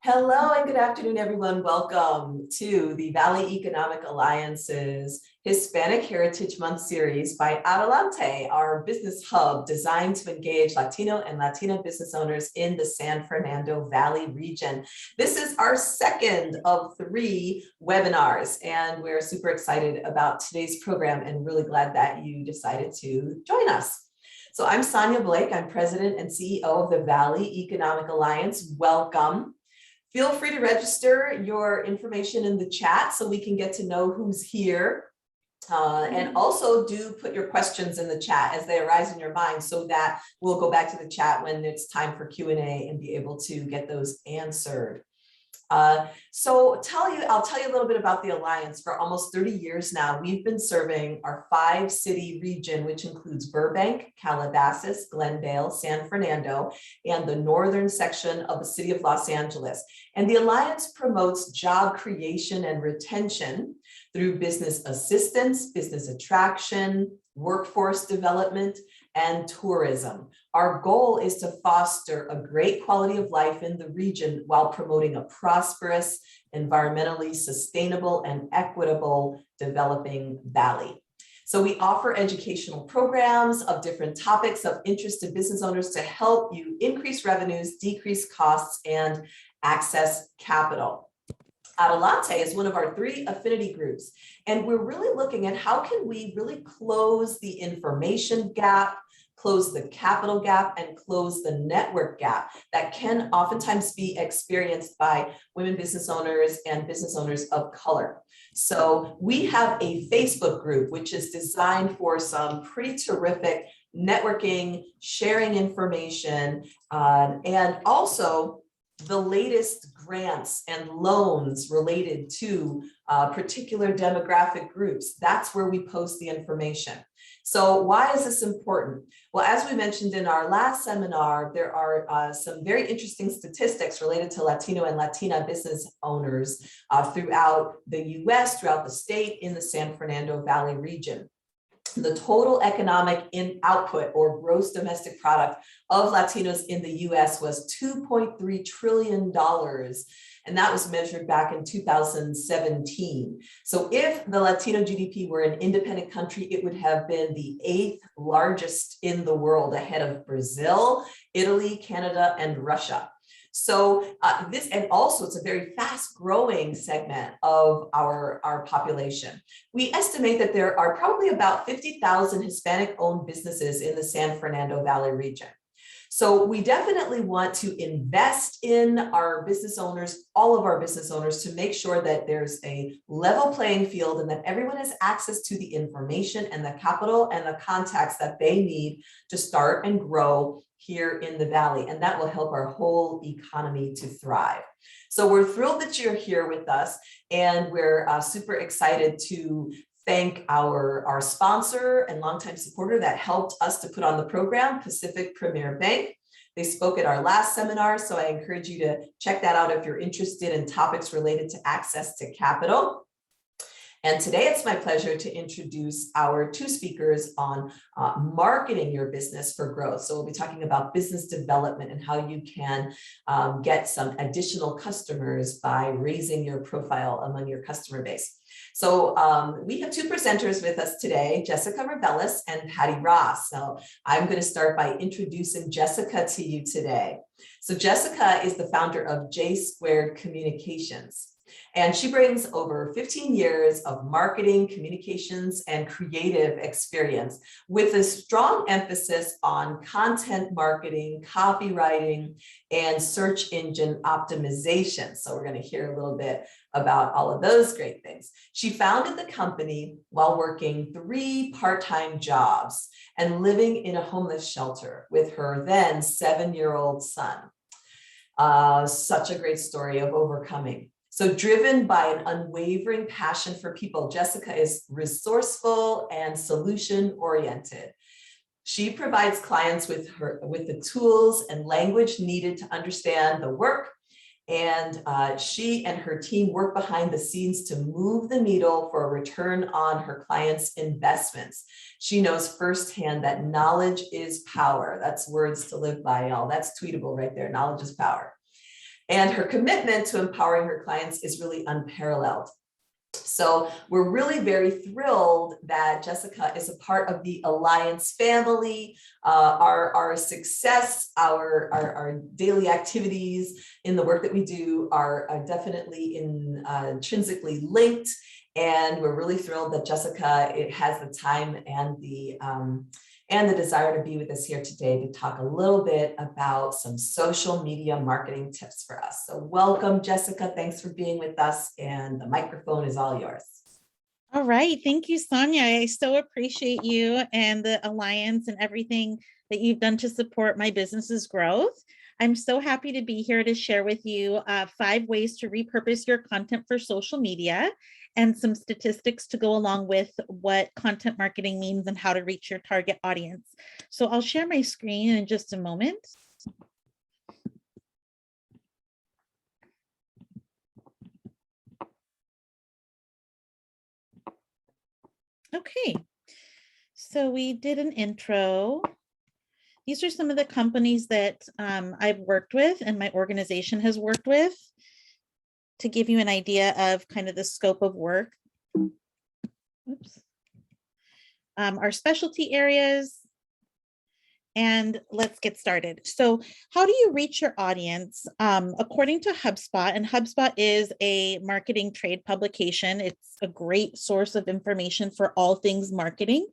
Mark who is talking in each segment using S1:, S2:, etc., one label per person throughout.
S1: Hello and good afternoon, everyone. Welcome to the Valley Economic Alliance's Hispanic Heritage Month series by Adelante, our business hub designed to engage Latino and Latina business owners in the San Fernando Valley region. This is our second of 3 webinars, and we're super excited about today's program and really glad that you decided to join us. So I'm Sonia Blake. I'm President and CEO of the Valley Economic Alliance. Welcome. Feel free to register your information in the chat so we can get to know who's here. And also do put your questions in the chat as they arise in your mind so that we'll go back to the chat when it's time for Q&A and be able to get those answered. So I'll tell you a little bit about the Alliance. For almost 30 years now, we've been serving our 5-city region, which includes Burbank, Calabasas, Glendale, San Fernando, and the northern section of the city of Los Angeles. And the Alliance promotes job creation and retention through business assistance, business attraction, workforce development, and tourism. Our goal is to foster a great quality of life in the region while promoting a prosperous, environmentally sustainable, and equitable developing valley. So we offer educational programs of different topics of interest to business owners to help you increase revenues, decrease costs, and access capital. Adelante is one of our 3 affinity groups, and we're really looking at how can we really close the information gap, close the capital gap, and close the network gap that can oftentimes be experienced by women business owners and business owners of color. So we have a Facebook group, which is designed for some pretty terrific networking, sharing information, and also the latest grants and loans related to particular demographic groups. That's where we post the information. So why is this important? Well, as we mentioned in our last seminar, there are some very interesting statistics related to Latino and Latina business owners throughout the US, throughout the state, in the San Fernando Valley region. The total economic output or gross domestic product of Latinos in the US was $2.3 trillion. And that was measured back in 2017. So if the Latino GDP were an independent country, it would have been the 8th largest in the world, ahead of Brazil, Italy, Canada, and Russia. So and also it's a very fast growing segment of our population. We estimate that there are probably about 50,000 Hispanic owned businesses in the San Fernando Valley region. So we definitely want to invest in our business owners, all of our business owners, to make sure that there's a level playing field and that everyone has access to the information and the capital and the contacts that they need to start and grow here in the Valley. And that will help our whole economy to thrive. So we're thrilled that you're here with us, and we're super excited to thank our sponsor and longtime supporter that helped us to put on the program, Pacific Premier Bank. They spoke at our last seminar, so I encourage you to check that out if you're interested in topics related to access to capital. And today it's my pleasure to introduce our 2 speakers on marketing your business for growth. So we'll be talking about business development and how you can get some additional customers by raising your profile among your customer base. So we have 2 presenters with us today, Jessica Reveles and Patty Ross. So I'm going to start by introducing Jessica to you today. So Jessica is the founder of J Squared Communications. And she brings over 15 years of marketing, communications, and creative experience with a strong emphasis on content marketing, copywriting, and search engine optimization. So we're going to hear a little bit about all of those great things. She founded the company while working 3 part-time jobs and living in a homeless shelter with her then 7-year-old son. Such a great story of overcoming. So driven by an unwavering passion for people, Jessica is resourceful and solution-oriented. She provides clients with the tools and language needed to understand the work, and she and her team work behind the scenes to move the needle for a return on her clients' investments. She knows firsthand that knowledge is power. That's words to live by, y'all. That's tweetable right there. Knowledge is power. And her commitment to empowering her clients is really unparalleled. So we're really very thrilled that Jessica is a part of the Alliance family. Our success, our daily activities in the work that we do are definitely intrinsically linked. And we're really thrilled that Jessica has the time and the desire to be with us here today to talk a little bit about some social media marketing tips for us. So welcome, Jessica. Thanks for being with us, and the microphone is all yours.
S2: All right. Thank you, Sonia. I so appreciate you and the Alliance and everything that you've done to support my business's growth. I'm so happy to be here to share with you 5 ways to repurpose your content for social media and some statistics to go along with what content marketing means and how to reach your target audience. So I'll share my screen in just a moment. Okay, so we did an intro. These are some of the companies that I've worked with and my organization has worked with to give you an idea of kind of the scope of work. Oops. Our specialty areas, and let's get started. So how do you reach your audience? According to HubSpot, and HubSpot is a marketing trade publication. It's a great source of information for all things marketing.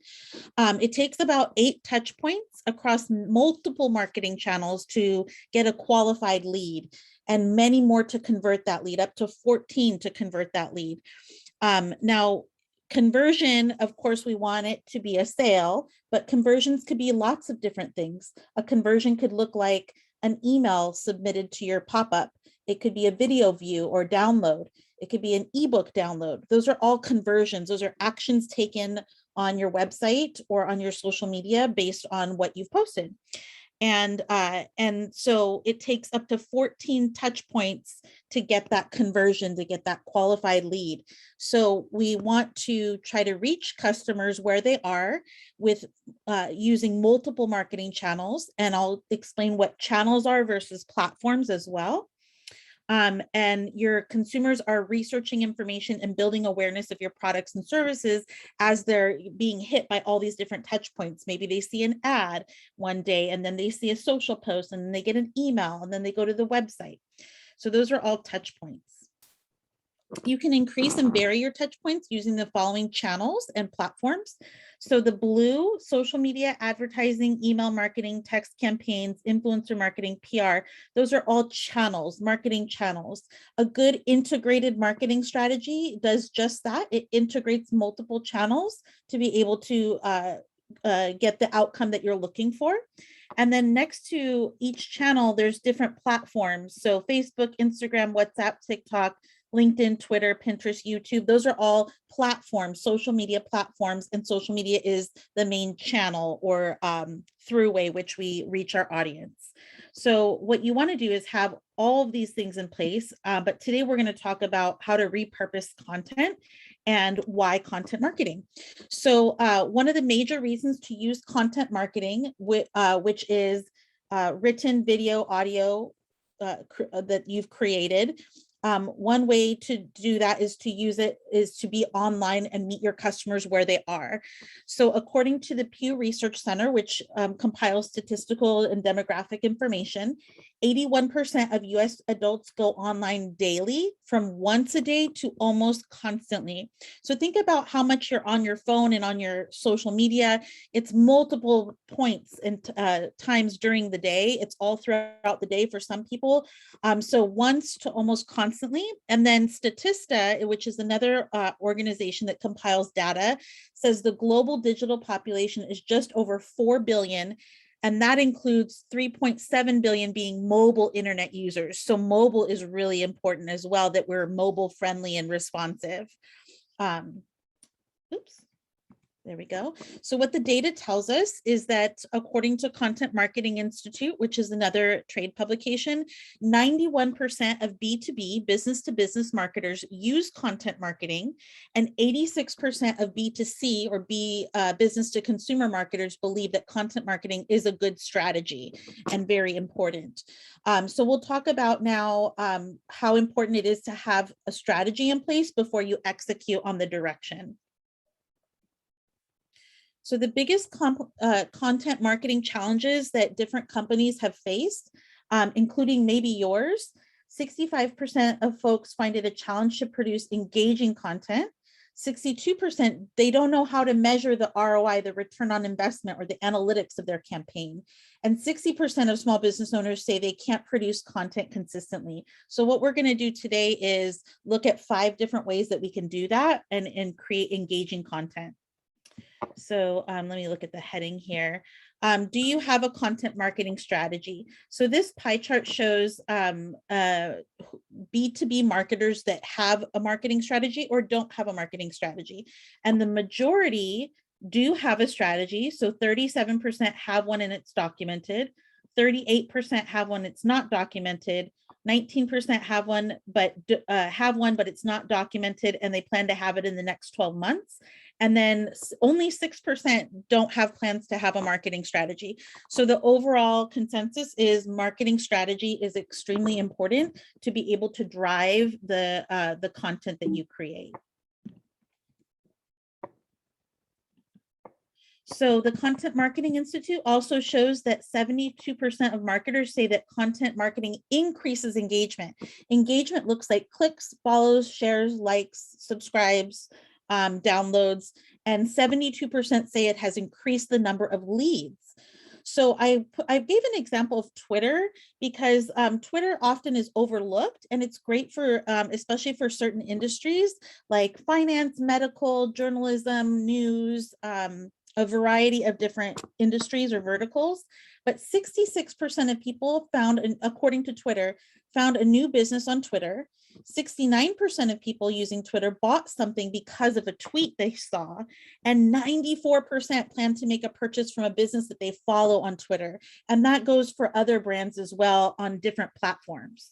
S2: It takes about 8 touch points across multiple marketing channels to get a qualified lead, and many more to convert that lead, up to 14 to convert that lead. Now, conversion, of course, we want it to be a sale, but conversions could be lots of different things. A conversion could look like an email submitted to your pop-up. It could be a video view or download. It could be an ebook download. Those are all conversions. Those are actions taken on your website or on your social media based on what you've posted. And so it takes up to 14 touch points to get that conversion, to get that qualified lead. So we want to try to reach customers where they are with using multiple marketing channels. And I'll explain what channels are versus platforms as well. And your consumers are researching information and building awareness of your products and services as they're being hit by all these different touch points. Maybe they see an ad one day, and then they see a social post, and then they get an email, and then they go to the website. So those are all touch points. You can increase and vary your touch points using the following channels and platforms. So the blue, social media, advertising, email marketing, text campaigns, influencer marketing, PR, those are all channels, marketing channels. A good integrated marketing strategy does just that. It integrates multiple channels to be able to get the outcome that you're looking for. And then next to each channel, there's different platforms. So Facebook, Instagram, WhatsApp, TikTok, LinkedIn, Twitter, Pinterest, YouTube, those are all platforms, social media platforms, and social media is the main channel or throughway which we reach our audience. So what you want to do is have all of these things in place, but today we're going to talk about how to repurpose content and why content marketing. So one of the major reasons to use content marketing, which is written, video, audio that you've created. One way to do that is to use it is to be online and meet your customers where they are. So according to the Pew Research Center, which compiles statistical and demographic information, 81% of US adults go online daily, from once a day to almost constantly. So think about how much you're on your phone and on your social media. It's multiple points and times during the day. It's all throughout the day for some people. So once to almost constantly. And then Statista, which is another organization that compiles data, says the global digital population is just over 4 billion. And that includes 3.7 billion being mobile internet users. So mobile is really important as well, that we're mobile friendly and responsive. Oops. There we go. So what the data tells us is that according to Content Marketing Institute, which is another trade publication, 91% of B2B, business to business marketers use content marketing, and 86% of B2C or business to consumer marketers believe that content marketing is a good strategy and very important. So we'll talk about now how important it is to have a strategy in place before you execute on the direction. So the biggest content marketing challenges that different companies have faced, including maybe yours, 65% of folks find it a challenge to produce engaging content. 62%, they don't know how to measure the ROI, the return on investment, or the analytics of their campaign. And 60% of small business owners say they can't produce content consistently. So what we're going to do today is look at 5 different ways that we can do that and create engaging content. So let me look at the heading here. Do you have a content marketing strategy? So this pie chart shows B2B marketers that have a marketing strategy or don't have a marketing strategy. And the majority do have a strategy. So 37% have one and it's documented. 38% have one, it's not documented. 19% have one, but it's not documented, and they plan to have it in the next 12 months. And then only 6% don't have plans to have a marketing strategy. So the overall consensus is marketing strategy is extremely important to be able to drive the content that you create. So the Content Marketing Institute also shows that 72% of marketers say that content marketing increases engagement. Engagement looks like clicks, follows, shares, likes, subscribes, downloads, and 72% say it has increased the number of leads. So I gave an example of Twitter because Twitter often is overlooked, and it's great for, especially for certain industries like finance, medical, journalism, news, a variety of different industries or verticals. But 66% of people according to Twitter, found a new business on Twitter. 69% of people using Twitter bought something because of a tweet they saw, and 94% plan to make a purchase from a business that they follow on Twitter. And that goes for other brands as well on different platforms.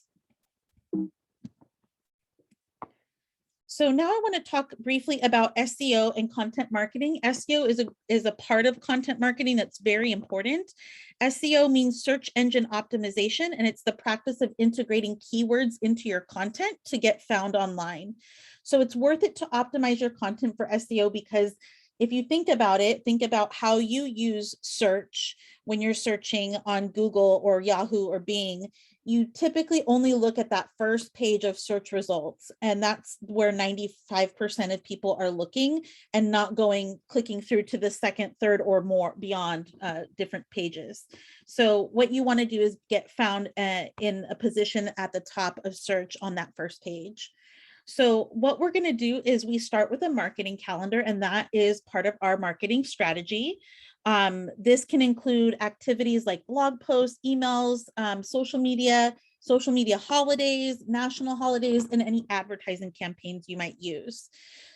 S2: So now I want to talk briefly about SEO and content marketing. SEO is a part of content marketing that's very important. SEO means search engine optimization, and it's the practice of integrating keywords into your content to get found online. So it's worth it to optimize your content for SEO because if you think about it, think about how you use search when you're searching on Google or Yahoo or Bing. You typically only look at that first page of search results, and that's where 95% of people are looking and not clicking through to the second, third, or more beyond different pages. So what you want to do is get found in a position at the top of search on that first page. So what we're going to do is we start with a marketing calendar, and that is part of our marketing strategy. This can include activities like blog posts, emails, social media holidays, national holidays, and any advertising campaigns you might use.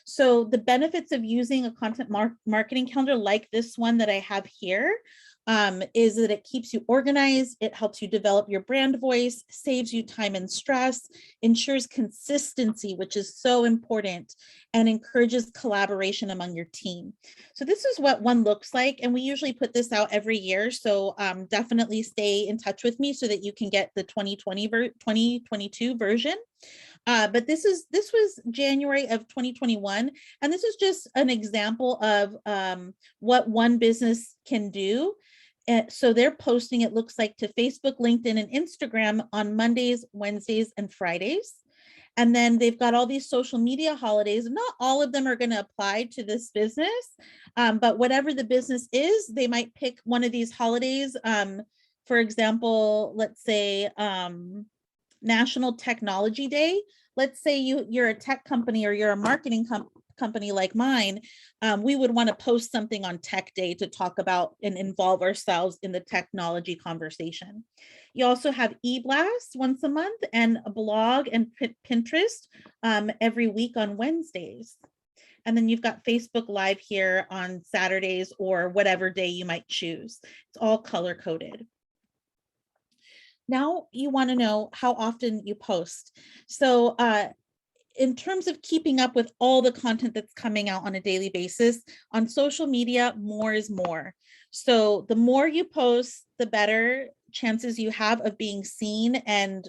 S2: So the benefits of using a content marketing calendar like this one that I have here is that it keeps you organized, it helps you develop your brand voice, saves you time and stress, ensures consistency, which is so important, and encourages collaboration among your team. So this is what one looks like, and we usually put this out every year, so definitely stay in touch with me so that you can get the 2022 version. But this was January of 2021, and this is just an example of what one business can do. So they're posting, it looks like, to Facebook, LinkedIn, and Instagram on Mondays, Wednesdays, and Fridays. And then they've got all these social media holidays. Not all of them are going to apply to this business, but whatever the business is, they might pick one of these holidays. For example, let's say National Technology Day. Let's say you're a tech company or you're a marketing company like mine. We would want to post something on Tech Day to talk about and involve ourselves in the technology conversation. You also have e-blasts once a month and a blog and Pinterest every week on Wednesdays. And then you've got Facebook Live here on Saturdays or whatever day you might choose. It's all color coded. Now you want to know how often you post. So in terms of keeping up with all the content that's coming out on a daily basis, on social media, more is more. So the more you post, the better chances you have of being seen and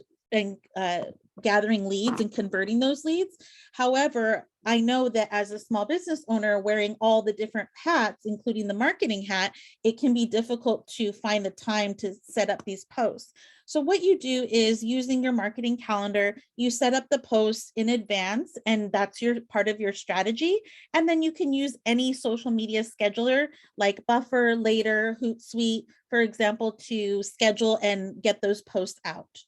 S2: gathering leads and converting those leads. However, I know that as a small business owner wearing all the different hats, including the marketing hat, it can be difficult to find the time to set up these posts. So what you do is using your marketing calendar, you set up the posts in advance, and that's your part of your strategy. And then you can use any social media scheduler like Buffer, Later, Hootsuite, for example, to schedule and get those posts out.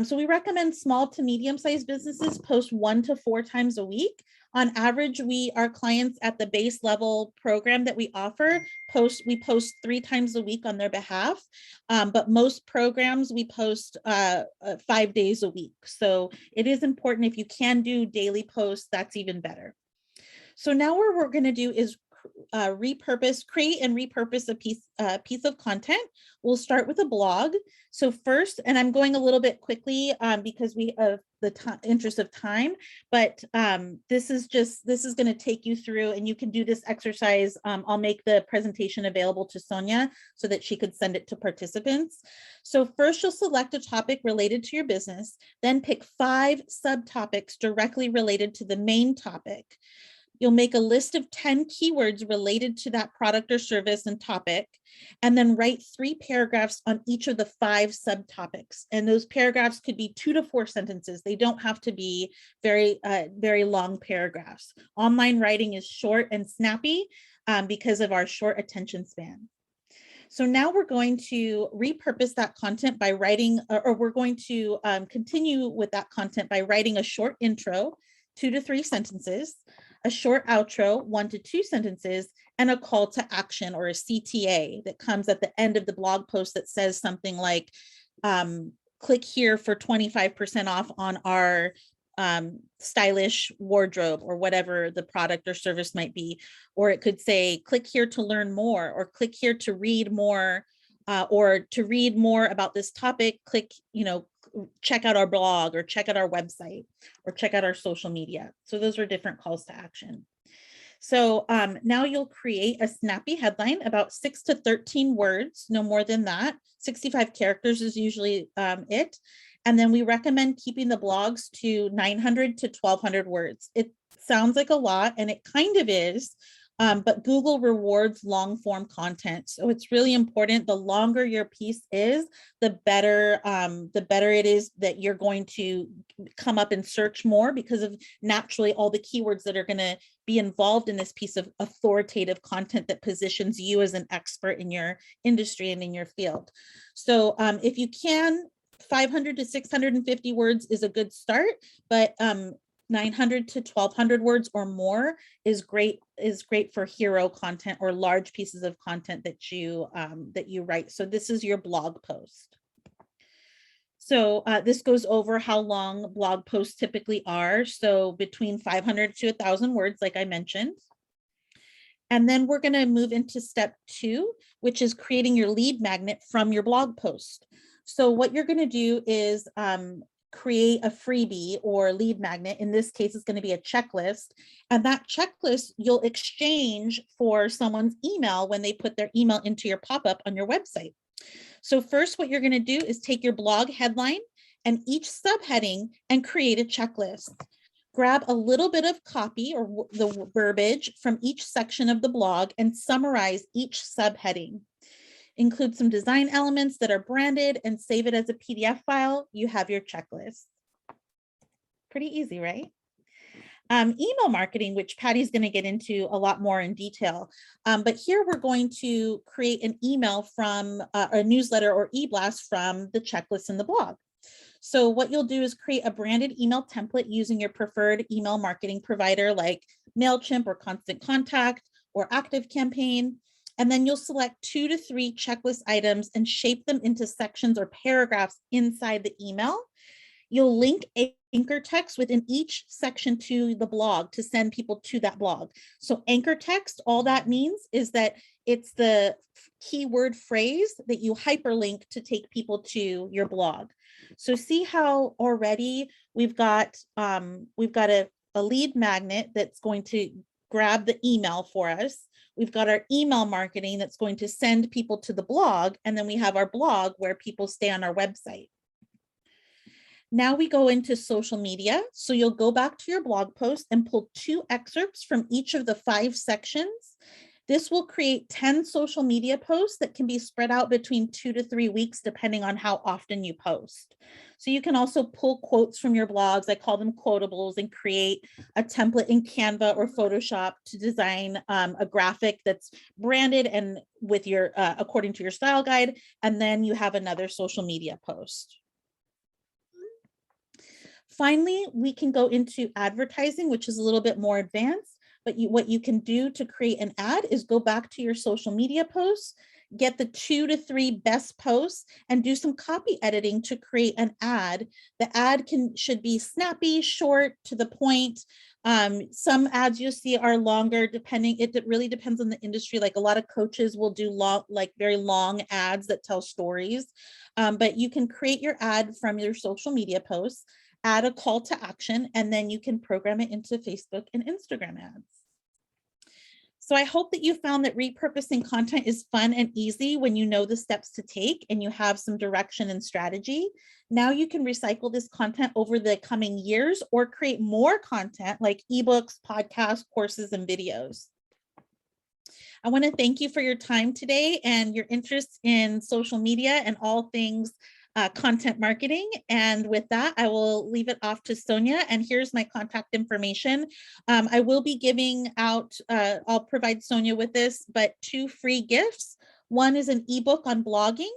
S2: So we recommend small to medium-sized businesses post 1 to 4 times a week. On average, our clients at the base level program that we offer we post 3 times a week on their behalf. But most programs we post 5 days a week. So it is important, if you can do daily posts, that's even better. So now what we're going to do is create and repurpose a piece of content. We'll start with a blog. So first, and I'm going a little bit quickly because we have the interest of time, but this is going to take you through, and you can do this exercise. I'll make the presentation available to Sonia so that she could send it to participants. So first, you'll select a topic related to your business, then pick 5 subtopics directly related to the main topic. You'll make a list of 10 keywords related to that product or service and topic, and then write 3 paragraphs on each of the 5 subtopics. And those paragraphs could be 2 to 4 sentences. They don't have to be very long paragraphs. Online writing is short and snappy because of our short attention span. So now we're going to repurpose that content by writing, or we're going to continue with that content by writing a short intro, 2 to 3 sentences, a short outro, 1 to 2 sentences, and a call to action, or a CTA, that comes at the end of the blog post that says something like, click here for 25% off on our stylish wardrobe, or whatever the product or service might be. Or it could say, click here to learn more, or click here to read more, or to read more about this topic, click, check out our blog, or check out our website, or check out our social media. So those are different calls to action. So now you'll create a snappy headline, about 6 to 13 words, no more than that. 65 characters is usually it. And then we recommend keeping the blogs to 900 to 1200 words. It sounds like a lot, and it kind of is. But Google rewards long form content. So it's really important. The longer your piece is, the better it is that you're going to come up and search more, because of naturally all the keywords that are going to be involved in this piece of authoritative content that positions you as an expert in your industry and in your field. So if you can, 500 to 650 words is a good start, but 900 to 1200 words or more is great for hero content or large pieces of content that you write. So this is your blog post. So this goes over how long blog posts typically are. So between 500 to 1,000 words, like I mentioned. And then we're going to move into step 2, which is creating your lead magnet from your blog post. So what you're going to do is create a freebie or lead magnet. In this case, it's going to be a checklist. And that checklist you'll exchange for someone's email when they put their email into your pop-up on your website. So first, what you're going to do is take your blog headline and each subheading and create a checklist. Grab a little bit of copy or the verbiage from each section of the blog and summarize each subheading. Include some design elements that are branded and save it as a PDF file. You have your checklist. Pretty easy, right? Email marketing, which Patty's going to get into a lot more in detail. But here we're going to create an email from a newsletter or e-blast from the checklist in the blog. So what you'll do is create a branded email template using your preferred email marketing provider like MailChimp or Constant Contact or ActiveCampaign. And then you'll select 2 to 3 checklist items and shape them into sections or paragraphs inside the email. you'll link anchor text within each section to the blog to send people to that blog. So anchor text, all that means is that it's the keyword phrase that you hyperlink to take people to your blog. So see how already we've got a lead magnet that's going to grab the email for us. We've got our email marketing that's going to send people to the blog. And then we have our blog where people stay on our website. Now we go into social media. So you'll go back to your blog post and pull 2 excerpts from each of the 5 sections. This will create 10 social media posts that can be spread out between 2 to 3 weeks, depending on how often you post. So you can also pull quotes from your blogs. I call them quotables, and create a template in Canva or Photoshop to design a graphic that's branded and with your according to your style guide. And then you have another social media post. Finally, we can go into advertising, which is a little bit more advanced, but what you can do to create an ad is go back to your social media posts, get the 2 to 3 best posts, and do some copy editing to create an ad. The ad should be snappy, short, to the point. Some ads you'll see are longer, it really depends on the industry. Like a lot of coaches will do very long ads that tell stories, but you can create your ad from your social media posts, add a call to action, and then you can program it into Facebook and Instagram ads. So I hope that you found that repurposing content is fun and easy when you know the steps to take and you have some direction and strategy. Now you can recycle this content over the coming years or create more content like ebooks, podcasts, courses, and videos. I want to thank you for your time today and your interest in social media and all things content marketing. And with that, I will leave it off to Sonia. And here's my contact information. I will be giving out, I'll provide Sonia with this, but 2 free gifts. One is an ebook on blogging,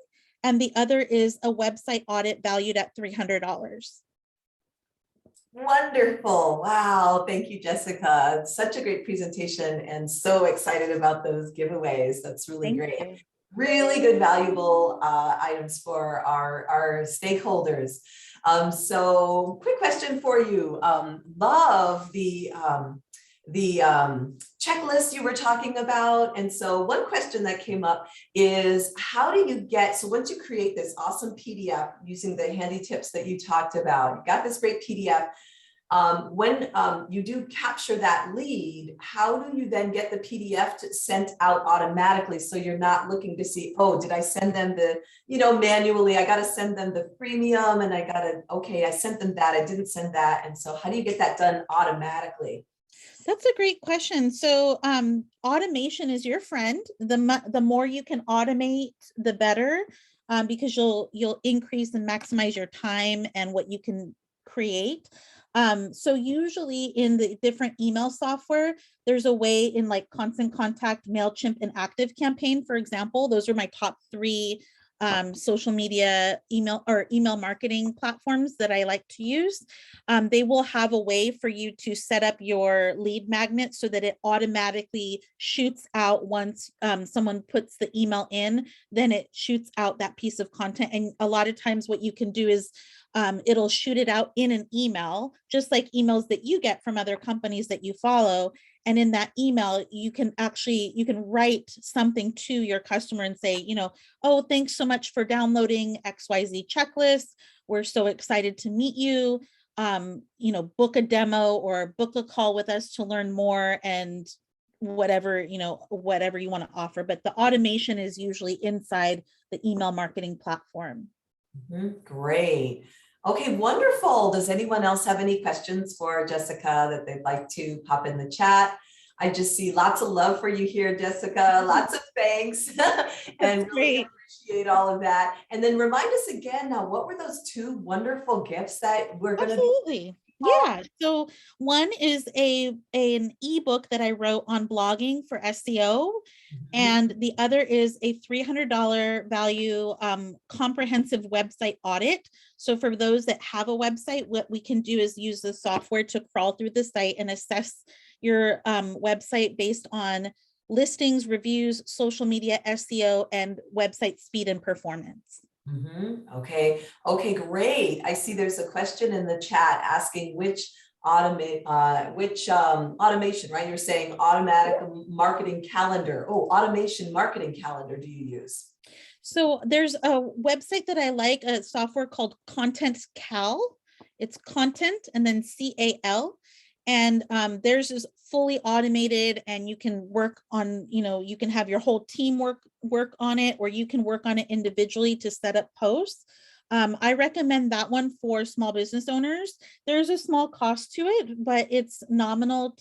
S2: and the other is a website audit valued at $300.
S1: Wonderful. Wow. Thank you, Jessica. Such a great presentation and so excited about those giveaways. That's really great. Really good, valuable items for our stakeholders. So quick question for you. Love the checklist you were talking about. And so one question that came up is, how do you so once you create this awesome PDF using the handy tips that you talked about, you got this great PDF, when you do capture that lead, how do you then get the PDF sent out automatically? So you're not looking to see, oh, did I send them the, manually, I got to send them the freemium and I sent them that, I didn't send that. And so how do you get that done automatically?
S2: That's a great question. So automation is your friend. The more you can automate, the better, because you'll increase and maximize your time and what you can create. So usually in the different email software, there's a way in like Constant Contact, MailChimp, and ActiveCampaign, for example. Those are my top 3 social media email marketing platforms that I like to use. They will have a way for you to set up your lead magnet so that it automatically shoots out once someone puts the email in, then it shoots out that piece of content. And a lot of times what you can do is it'll shoot it out in an email, just like emails that you get from other companies that you follow. And in that email, you can write something to your customer and say, oh, thanks so much for downloading XYZ checklist. We're so excited to meet you. Book a demo or book a call with us to learn more, and whatever you want to offer. But the automation is usually inside the email marketing platform.
S1: Great. Okay, wonderful. Does anyone else have any questions for Jessica that they'd like to pop in the chat? I just see lots of love for you here, Jessica. Lots of thanks. And really appreciate all of that. And then remind us again now, what were those 2 wonderful gifts that we're going to
S2: Absolutely. Yeah. So one is an ebook that I wrote on blogging for SEO. And the other is a $300 value comprehensive website audit. So for those that have a website, what we can do is use the software to crawl through the site and assess your website based on listings, reviews, social media, SEO, and website speed and performance.
S1: Okay. Okay, great. I see there's a question in the chat asking which automation, right? You're saying automatic marketing calendar. Oh, automation marketing calendar do you use?
S2: So there's a website that I like, a software called Content Cal. It's content and then CAL. And theirs is fully automated, and you can work on, you can have your whole team work on it, or you can work on it individually to set up posts. I recommend that one for small business owners. There's a small cost to it, but it's nominal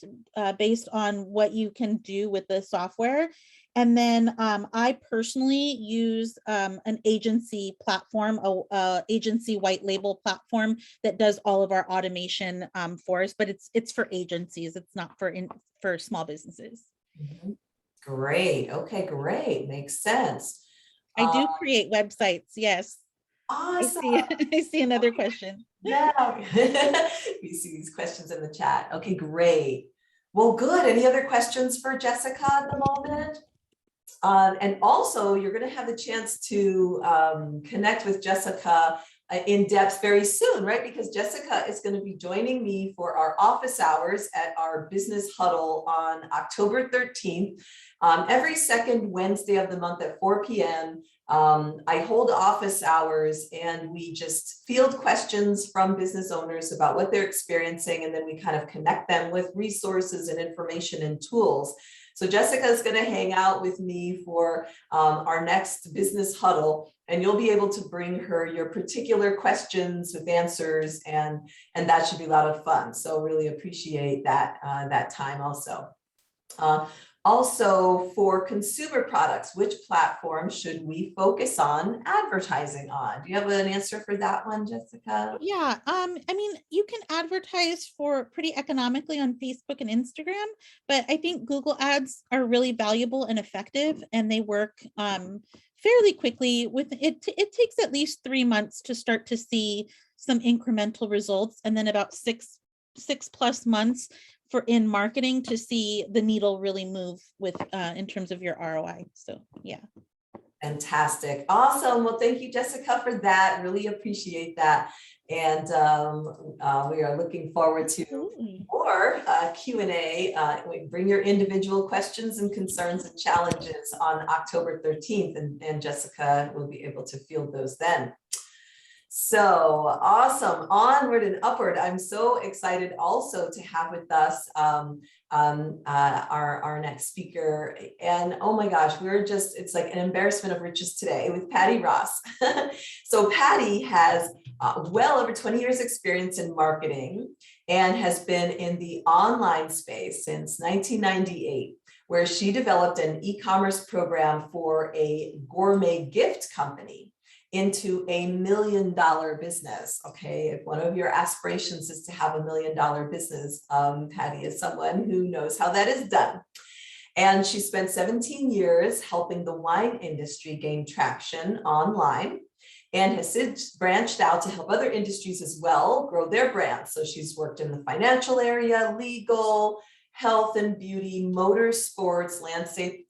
S2: based on what you can do with the software. And then I personally use an agency platform, a agency white label platform that does all of our automation for us, but it's for agencies. It's not for small businesses.
S1: Great. Okay, great. Makes sense.
S2: I do create websites. Yes.
S1: Awesome.
S2: I see another question.
S1: Yeah. We see these questions in the chat. Okay, great. Well, good. Any other questions for Jessica at the moment? And also, you're going to have the chance to connect with Jessica in depth very soon, right? Because Jessica is going to be joining me for our office hours at our business huddle on October 13th. Every second Wednesday of the month at 4 p.m. I hold office hours, and we just field questions from business owners about what they're experiencing, and then we kind of connect them with resources and information and tools. So Jessica is going to hang out with me for our next business huddle, and you'll be able to bring her your particular questions with answers, and that should be a lot of fun. So really appreciate that that time also. Also, for consumer products, which platform should we focus on advertising on? Do you have an answer for that one, Jessica?
S2: Yeah, I mean, you can advertise for pretty economically on Facebook and Instagram, but I think Google ads are really valuable and effective, and they work fairly quickly. With it, it takes at least 3 months to start to see some incremental results, and then about six plus months for in marketing to see the needle really move with in terms of your ROI. So yeah.
S1: Fantastic. Awesome. Well, thank you, Jessica, for that. Really appreciate that. And we are looking forward to more Q&A. Bring your individual questions and concerns and challenges on October 13th, and Jessica will be able to field those then. So awesome. Onward and upward. I'm so excited also to have with us our next speaker. And oh my gosh, it's like an embarrassment of riches today with Patty Ross. So Patty has well over 20 years experience in marketing and has been in the online space since 1998, where she developed an e-commerce program for a gourmet gift company into a $1 million business. Okay, if one of your aspirations is to have $1 million business, Patty is someone who knows how that is done. And she spent 17 years helping the wine industry gain traction online, and has since branched out to help other industries as well grow their brands. So she's worked in the financial area, legal, health and beauty, motorsports, landscape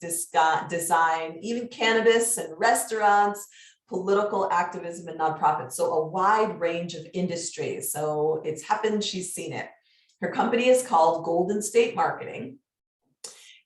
S1: design, even cannabis and restaurants, political activism, and nonprofits. So a wide range of industries. So it's happened, she's seen it. Her company is called Golden State Marketing.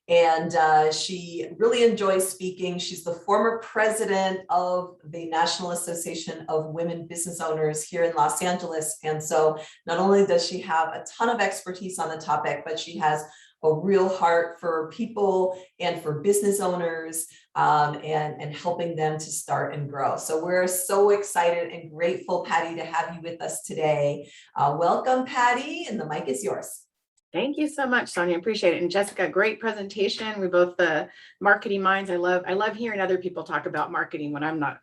S1: And she really enjoys speaking. She's the former president of the National Association of Women Business Owners here in Los Angeles. And so not only does she have a ton of expertise on the topic, but she has a real heart for people and for business owners and helping them to start and grow. So we're so excited and grateful, Patty, to have you with us today. Welcome, Patty, and the mic is yours.
S3: Thank you so much, Sonia. Appreciate it. And Jessica, great presentation. We both the marketing minds. I love hearing other people talk about marketing when I'm not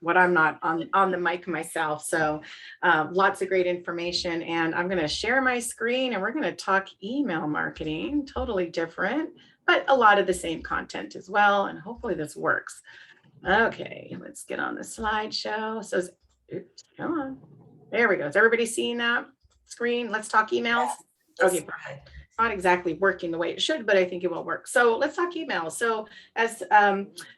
S3: on the mic myself. So lots of great information. And I'm going to share my screen, and we're going to talk email marketing. Totally different, but a lot of the same content as well. And hopefully this works. Okay, let's get on the slideshow. So oops, come on. There we go. Is everybody seeing that screen? Let's talk emails.
S1: Yes.
S3: Okay, perfect. not exactly working the way it should, but I think it will work. So let's talk email. So as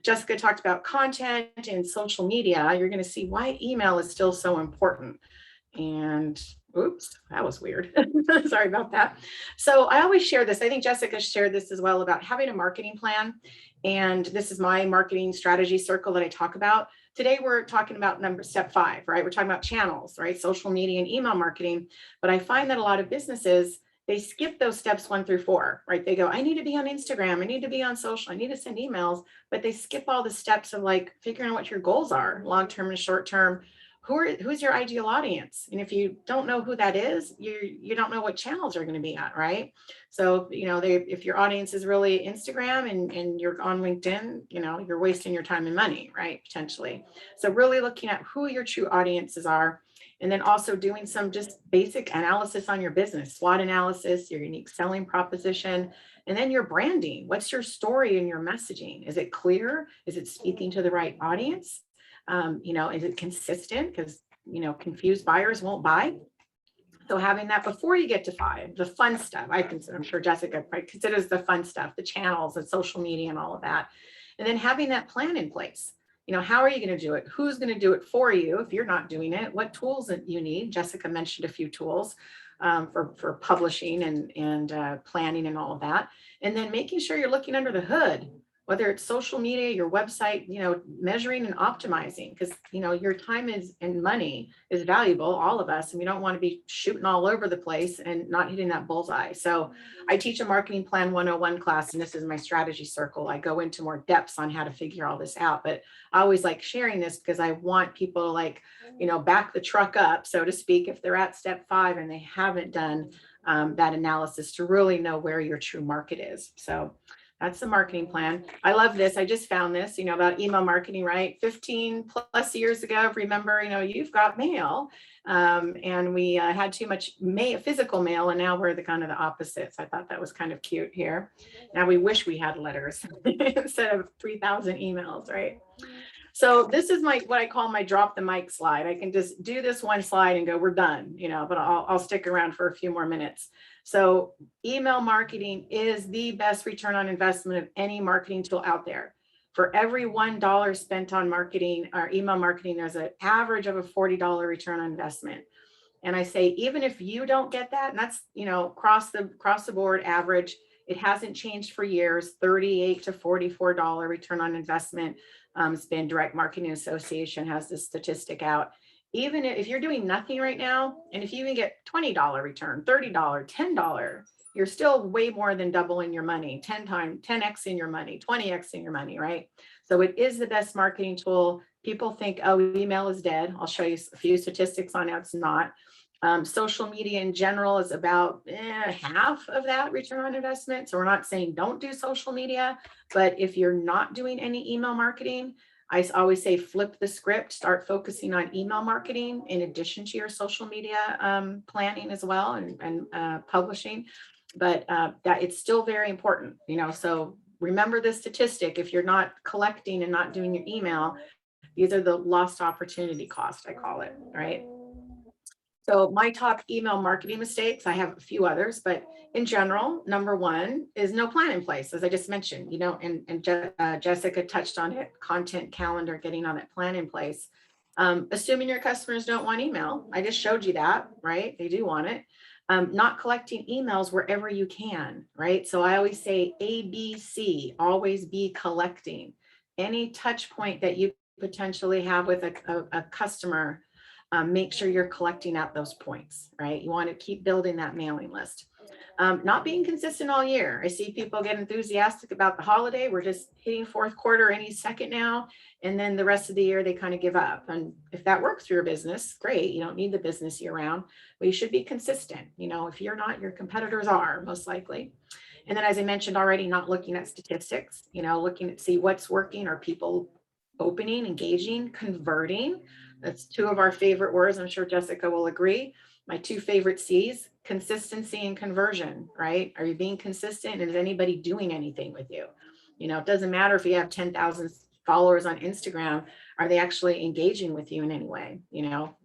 S3: Jessica talked about content and social media, you're going to see why email is still so important. And oops, that was weird. Sorry about that. So I always share this. I think Jessica shared this as well about having a marketing plan. And this is my marketing strategy circle that I talk about. Today, we're talking about step 5, right? We're talking about channels, right? Social media and email marketing. But I find that a lot of businesses, they skip those steps 1 through 4, right? They go, I need to be on Instagram. I need to be on social. I need to send emails, but they skip all the steps of like figuring out what your goals are, long-term and short-term. Who's your ideal audience? And if you don't know who that is, you don't know what channels are going to be at, right? So, if your audience is really Instagram and you're on LinkedIn, you're wasting your time and money, right? Potentially. So really looking at who your true audiences are, and then also doing some just basic analysis on your business, SWOT analysis, your unique selling proposition, and then your branding. What's your story and your messaging? Is it clear? Is it speaking to the right audience? Is it consistent? Because, confused buyers won't buy. So having that before you get to 5, the fun stuff, I'm sure Jessica considers the fun stuff, the channels and social media and all of that. And then having that plan in place. How are you going to do it? Who's going to do it for you if you're not doing it? What tools that you need? Jessica mentioned a few tools for publishing and planning and all of that. And then making sure you're looking under the hood, whether it's social media, your website, measuring and optimizing, because, your time and money is valuable, all of us, and we don't want to be shooting all over the place and not hitting that bullseye. So I teach a marketing plan 101 class, and this is my strategy circle. I go into more depths on how to figure all this out, but I always like sharing this because I want people to back the truck up, so to speak, if they're at step 5 and they haven't done that analysis to really know where your true market is. So that's the marketing plan. I love this. I just found this, about email marketing, right? 15 plus years ago, remember, you've got mail, and we had too much physical mail, and now we're the kind of the opposites. I thought that was kind of cute here. Now we wish we had letters instead of 3,000 emails, right? So this is what I call my drop the mic slide. I can just do this one slide and go, we're done, but I'll stick around for a few more minutes. So email marketing is the best return on investment of any marketing tool out there. For every $1 spent on marketing or email marketing, there's an average of a $40 return on investment. And I say, even if you don't get that, and that's, across the board average, it hasn't changed for years, $38 to $44 return on investment. Spin Direct Marketing Association has this statistic out. Even if you're doing nothing right now, and if you even get $20 return, $30, $10, you're still way more than doubling your money, 10x in your money, 20x in your money, right? So it is the best marketing tool. People think, oh, email is dead. I'll show you a few statistics on how it's not. Social media in general is about half of that return on investment. So we're not saying don't do social media, but if you're not doing any email marketing, I always say flip the script, start focusing on email marketing in addition to your social media planning as well and publishing. But that it's still very important, so remember this statistic. If you're not collecting and not doing your email, these are the lost opportunity cost, I call it, right? So my top email marketing mistakes, I have a few others, but in general, number 1 is no plan in place, as I just mentioned, and Jessica touched on it, content calendar, getting on that plan in place. Assuming your customers don't want email. I just showed you that, right? They do want it. Not collecting emails wherever you can, right? So I always say ABC, always be collecting. Any touch point that you potentially have with a customer, make sure you're collecting at those points, right? You want to keep building that mailing list. Not being consistent all year. I see people get enthusiastic about the holiday. We're just hitting 4th quarter any second now. And then the rest of the year, they kind of give up. And if that works for your business, great. You don't need the business year round, but you should be consistent. If you're not, your competitors are most likely. And then, as I mentioned already, not looking at statistics, looking at see what's working. Are people opening, engaging, converting? That's 2 of our favorite words. I'm sure Jessica will agree. My 2 favorite C's, consistency and conversion, right? Are you being consistent? And is anybody doing anything with you? It doesn't matter if you have 10,000 followers on Instagram, are they actually engaging with you in any way? You know,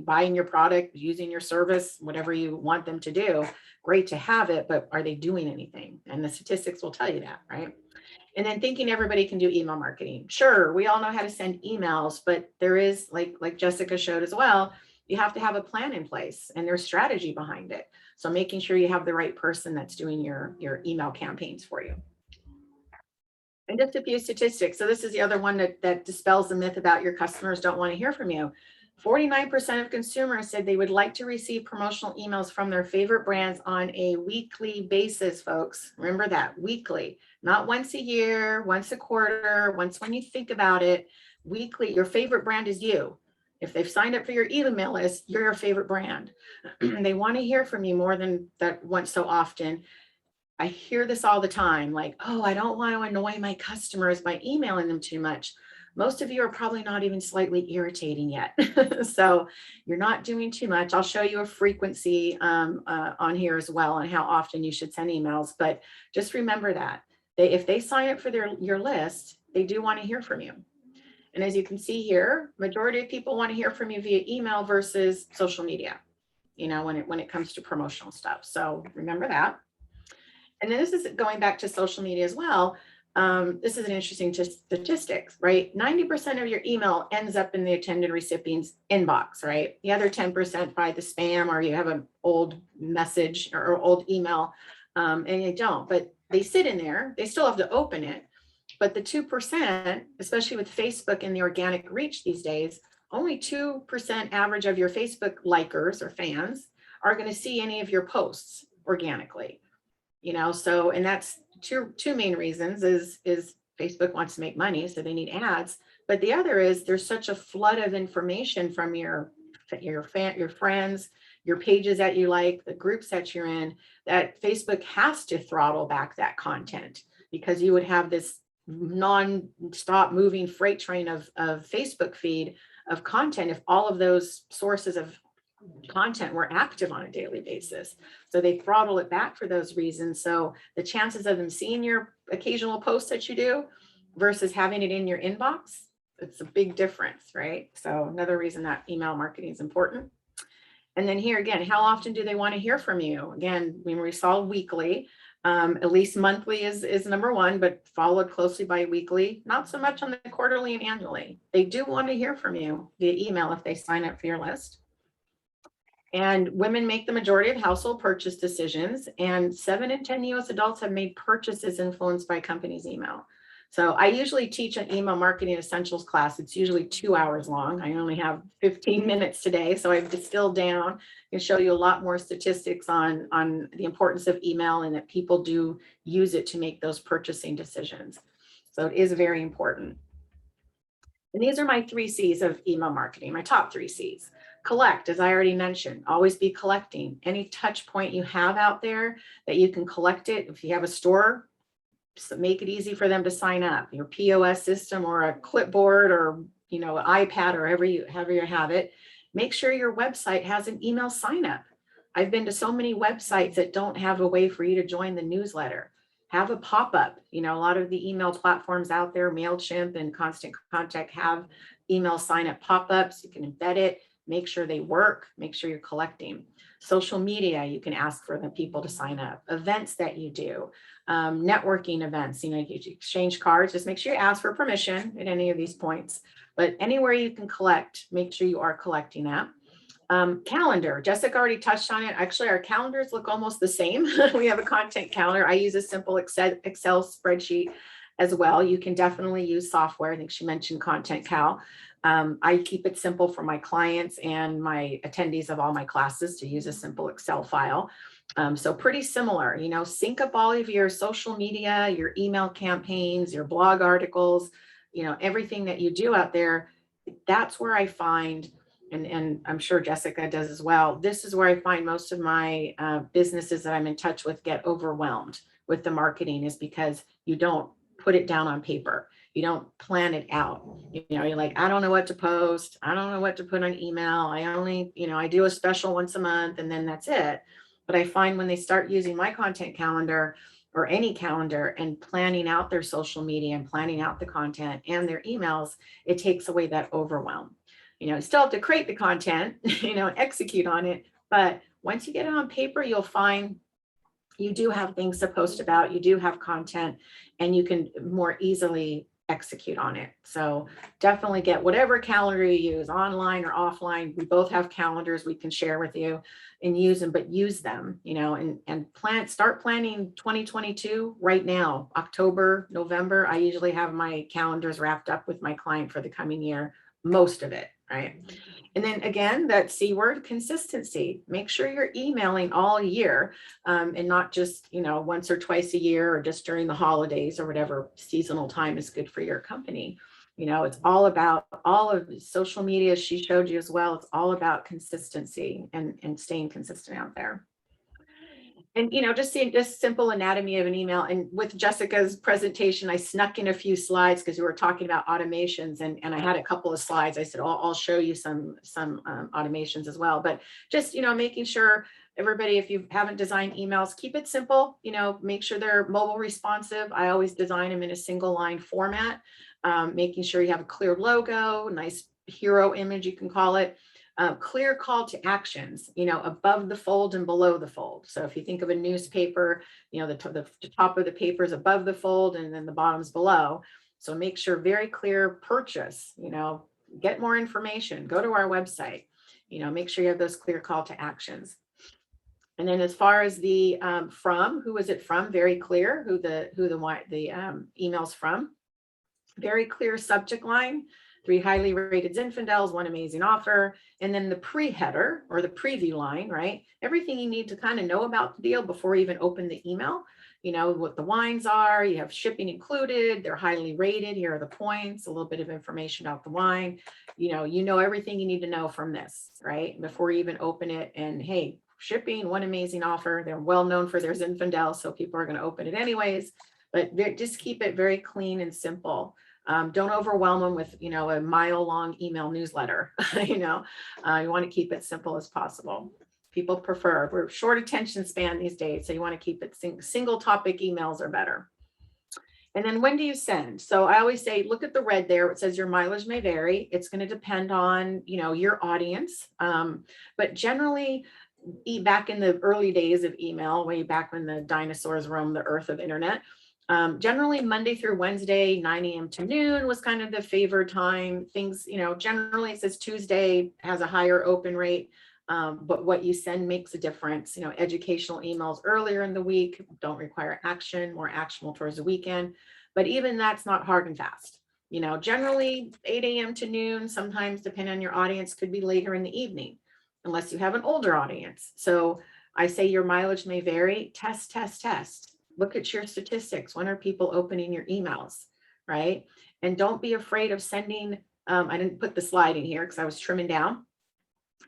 S3: buying your product, using your service, whatever you want them to do, great to have it, but are they doing anything? And the statistics will tell you that, right? And then thinking everybody can do email marketing. Sure, we all know how to send emails, but there is, like Jessica showed as well, you have to have a plan in place and there's strategy behind it. So making sure you have the right person that's doing your email campaigns for you. And just a few statistics. So this is the other one that dispels the myth about your customers don't want to hear from you. 49% of consumers said they would like to receive promotional emails from their favorite brands on a weekly basis, folks. Remember that, weekly, not once a year, once a quarter, once when you think about it, weekly. Your favorite brand is you. If they've signed up for your email list, you're your favorite brand. They want to hear from you more than that once so often. I hear this all the time, like, oh, I don't want to annoy my customers by emailing them too much. Most of you are probably not even slightly irritating yet. So you're not doing too much. I'll show you a frequency on here as well on how often you should send emails. But just remember that if they sign up for your list, they do want to hear from you. And as you can see here, majority of people want to hear from you via email versus social media, you know, when it comes to promotional stuff. So remember that. And then this is going back to social media as well. This is an interesting statistics, right? 90% of your email ends up in the intended recipient's inbox, right? The other 10% by the spam, or you have an old message or old email and you don't, but they sit in there. They still have to open it. But the 2%, especially with Facebook and the organic reach these days, only 2% average of your Facebook likers or fans are going to see any of your posts organically. You know, so, and that's two main reasons is Facebook wants to make money, so they need ads. But the other is there's such a flood of information from your friends, your pages that you like, the groups that you're in, that Facebook has to throttle back that content, because you would have this non-stop moving freight train of Facebook feed of content if all of those sources of content were active on a daily basis. So they throttle it back for those reasons. So the chances of them seeing your occasional posts that you do versus having it in your inbox, it's a big difference, right? So another reason that email marketing is important. And then here again, how often do they want to hear from you? Again, we saw weekly, at least monthly is number one, but followed closely by weekly, not so much on the quarterly and annually. They do want to hear from you via email if they sign up for your list. And women make the majority of household purchase decisions, and 7 in 10 US adults have made purchases influenced by companies' email. So I usually teach an email marketing essentials class. It's usually 2 hours long. I only have 15 minutes today, so I've distilled down and show you a lot more statistics on the importance of email and that people do use it to make those purchasing decisions. So it is very important. And these are my 3 C's of email marketing, my top 3 C's. Collect, as I already mentioned, always be collecting. Any touch point you have out there that you can collect it. If you have a store, so make it easy for them to sign up. Your POS system or a clipboard or, you know, iPad or however you have it. Make sure your website has an email sign up. I've been to so many websites that don't have a way for you to join the newsletter. Have a pop-up. You know, a lot of the email platforms out there, MailChimp and Constant Contact, have email sign up pop-ups. You can embed it. Make sure they work, make sure you're collecting. Social media, you can ask for the people to sign up. Events that you do, networking events, you know, you exchange cards, just make sure you ask for permission at any of these points. But anywhere you can collect, make sure you are collecting that. Calendar, Jessica already touched on it. Actually, our calendars look almost the same. We have a content calendar. I use a simple Excel spreadsheet as well. You can definitely use software. I think she mentioned Content Cal. I keep it simple for my clients and my attendees of all my classes to use a simple Excel file. So pretty similar, you know, sync up all of your social media, your email campaigns, your blog articles, you know, everything that you do out there. That's where I find, and I'm sure Jessica does as well, this is where I find most of my businesses that I'm in touch with get overwhelmed with the marketing, is because you don't put it down on paper. You don't plan it out. You know, you're like, I don't know what to post. I don't know what to put on email. I only, you know, I do a special once a month and then that's it. But I find when they start using my content calendar, or any calendar and planning out their social media and planning out the content and their emails, it takes away that overwhelm. You still have to create the content, execute on it. But once you get it on paper, you'll find you do have things to post about, you do have content, and you can more easily execute on it. So definitely get whatever calendar you use, online or offline. We both have calendars we can share with you and use them, but use them, and start planning 2022 right now, October, November. I usually have my calendars wrapped up with my client for the coming year, most of it, right? And then again, that C word, consistency. Make sure you're emailing all year, and not just, once or twice a year or just during the holidays or whatever seasonal time is good for your company. It's all about all of social media. She showed you as well. It's all about consistency and staying consistent out there. And, just seeing just simple anatomy of an email. And with Jessica's presentation, I snuck in a few slides because we were talking about automations, and I had a couple of slides. I said, I'll show you some automations as well. But just, making sure everybody, if you haven't designed emails, keep it simple, make sure they're mobile responsive. I always design them in a single line format, making sure you have a clear logo, nice hero image, you can call it. Clear call to actions, above the fold and below the fold. So if you think of a newspaper, the top of the paper is above the fold and then the bottom's below. So make sure very clear purchase, get more information, go to our website, make sure you have those clear call to actions. And then as far as the who is it from? Very clear who the email's from. Very clear subject line. 3 highly rated Zinfandels, 1 amazing offer, and then the pre-header or the preview line, right? Everything you need to kind of know about the deal before you even open the email. What the wines are, you have shipping included, they're highly rated, here are the points, a little bit of information about the wine. Everything you need to know from this, right? Before you even open it. And hey, shipping, 1 amazing offer. They're well known for their Zinfandel, so people are going to open it anyways, but just keep it very clean and simple. Don't overwhelm them with, a mile-long email newsletter. You want to keep it simple as possible. People prefer, we're short attention span these days, so you want to keep it single topic emails are better. And then when do you send? So I always say, look at the red there. It says your mileage may vary. It's going to depend on, your audience. But generally, back in the early days of email, way back when the dinosaurs roamed the earth of internet, generally Monday through Wednesday, 9 a.m. to noon was kind of the favored time. Things, generally it says Tuesday has a higher open rate, but what you send makes a difference. Educational emails earlier in the week don't require action, more actionable towards the weekend, but even that's not hard and fast. Generally 8 a.m. to noon, sometimes depending on your audience, could be later in the evening, unless you have an older audience. So I say your mileage may vary. Test. Look at your statistics. When are people opening your emails, right? And don't be afraid of sending, I didn't put the slide in here because I was trimming down,